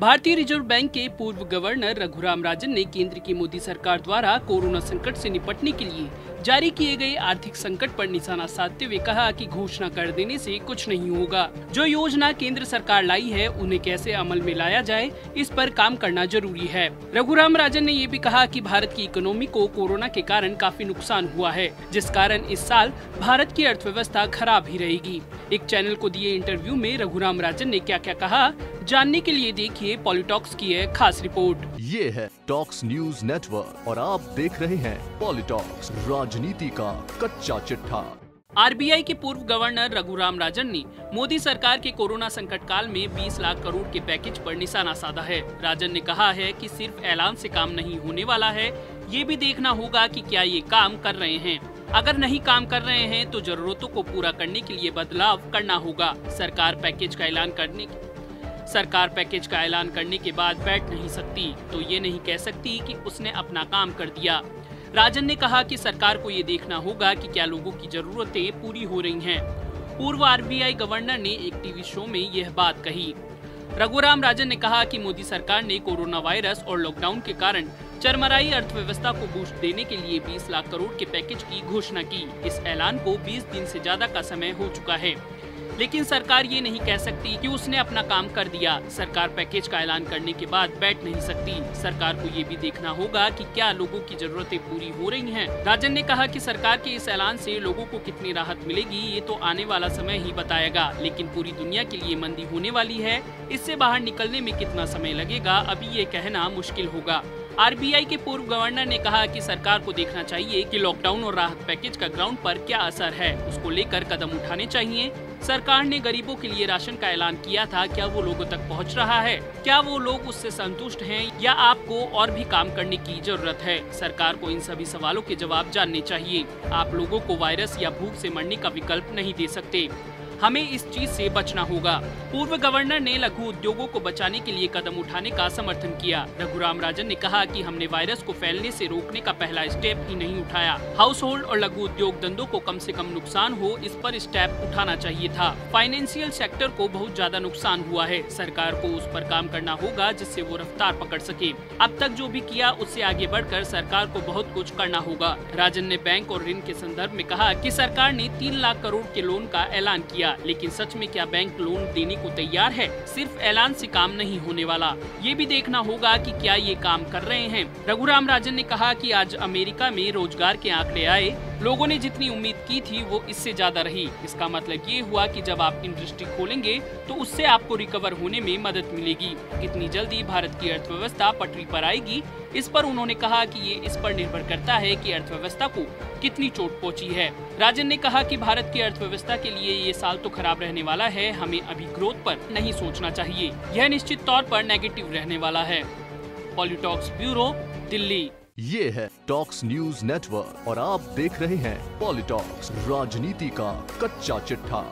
भारतीय reserve bank के पूर्व गवर्नर रघुराम राजन ने केंद्र की मोदी सरकार द्वारा कोरोना संकट से निपटने के लिए जारी किए गए आर्थिक संकट पर निशाना साधते हुए कहा कि घोषणा कर देने से कुछ नहीं होगा। जो योजना केंद्र सरकार लाई है उन्हें कैसे अमल में लाया जाए, इस पर काम करना जरूरी है। रघुराम राजन ने ये भी कहा कि भारत की इकोनॉमी को कोरोना के कारण काफी नुकसान हुआ है, जिस कारण इस साल भारत की अर्थव्यवस्था खराब ही रहेगी। एक चैनल को दिए इंटरव्यू में रघुराम राजन ने क्या क्या कहा, जानने के लिए देखिए पॉलिटॉक्स की है खास रिपोर्ट। ये है टॉक्स न्यूज नेटवर्क और आप देख रहे हैं पॉलिटॉक्स, राजनीति का कच्चा चिट्ठा। आरबीआई के पूर्व गवर्नर रघुराम राजन ने मोदी सरकार के कोरोना संकट काल में 20 लाख करोड़ के पैकेज पर निशाना साधा है। राजन ने कहा है कि सिर्फ ऐलान से काम नहीं होने वाला है, ये भी देखना होगा कि क्या ये काम कर रहे हैं। अगर नहीं काम कर रहे हैं तो जरूरतों को पूरा करने के लिए बदलाव करना होगा। सरकार पैकेज का ऐलान करने के बाद बैठ नहीं सकती, तो ये नहीं कह सकती कि उसने अपना काम कर दिया। राजन ने कहा कि सरकार को ये देखना होगा कि क्या लोगों की जरूरतें पूरी हो रही हैं। पूर्व आरबीआई गवर्नर ने एक टीवी शो में यह बात कही। रघुराम राजन ने कहा कि मोदी सरकार ने कोरोना वायरस और लॉकडाउन के कारण चरमराई अर्थव्यवस्था को बूस्ट देने के लिए 20 लाख करोड़ के पैकेज की घोषणा की। इस ऐलान को 20 दिन से ज्यादा का समय हो चुका है, लेकिन सरकार ये नहीं कह सकती कि उसने अपना काम कर दिया। सरकार पैकेज का ऐलान करने के बाद बैठ नहीं सकती। सरकार को ये भी देखना होगा कि क्या लोगों की जरूरतें पूरी हो रही हैं। राजन ने कहा कि सरकार के इस ऐलान से लोगों को कितनी राहत मिलेगी ये तो आने वाला समय ही बताएगा, लेकिन पूरी दुनिया के लिए मंदी होने वाली है। इससे बाहर निकलने में कितना समय लगेगा अभी ये कहना मुश्किल होगा। आरबीआई के पूर्व गवर्नर ने कहा कि सरकार को देखना चाहिए कि लॉकडाउन और राहत पैकेज का ग्राउंड पर क्या असर है, उसको लेकर कदम उठाने चाहिए। सरकार ने गरीबों के लिए राशन का ऐलान किया था, क्या वो लोगों तक पहुंच रहा है? क्या वो लोग उससे संतुष्ट हैं या आपको और भी काम करने की जरूरत है? सरकार को इन सभी सवालों के जवाब जानने चाहिए। आप लोगों को वायरस या भूख से मरने का विकल्प नहीं दे सकते, हमें इस चीज से बचना होगा। पूर्व गवर्नर ने लघु उद्योगों को बचाने के लिए कदम उठाने का समर्थन किया। रघुराम राजन ने कहा कि हमने वायरस को फैलने से रोकने का पहला स्टेप ही नहीं उठाया। हाउस होल्ड और लघु उद्योग धंधों को कम से कम नुकसान हो, इस पर स्टेप उठाना चाहिए था। फाइनेंशियल सेक्टर को बहुत ज्यादा नुकसान हुआ है, सरकार को उस पर काम करना होगा जिससे वो रफ्तार पकड़ सके। अब तक जो भी किया उससे आगे बढ़कर सरकार को बहुत कुछ करना होगा। राजन ने बैंक और ऋण के संदर्भ में कहा कि सरकार ने 3 लाख करोड़ के लोन का ऐलान किया, लेकिन सच में क्या बैंक लोन देने को तैयार है? सिर्फ ऐलान से काम नहीं होने वाला, ये भी देखना होगा कि क्या ये काम कर रहे हैं। रघुराम राजन ने कहा कि आज अमेरिका में रोजगार के आंकड़े आए, लोगों ने जितनी उम्मीद की थी वो इससे ज्यादा रही। इसका मतलब ये हुआ कि जब आप इंडस्ट्री खोलेंगे तो उससे आपको रिकवर होने में मदद मिलेगी। कितनी जल्दी भारत की अर्थव्यवस्था पटरी पर आएगी, इस पर उन्होंने कहा कि ये इस पर निर्भर करता है कि अर्थव्यवस्था को कितनी चोट पहुंची है। राजन ने कहा कि भारत की अर्थव्यवस्था के लिए ये साल तो खराब रहने वाला है, हमें अभी ग्रोथ पर नहीं सोचना चाहिए, यह निश्चित तौर पर नेगेटिव रहने वाला है। पॉलिटॉक्स ब्यूरो, दिल्ली। ये है टॉक्स न्यूज नेटवर्क और आप देख रहे हैं पॉलिटॉक्स, राजनीति का कच्चा चिट्ठा।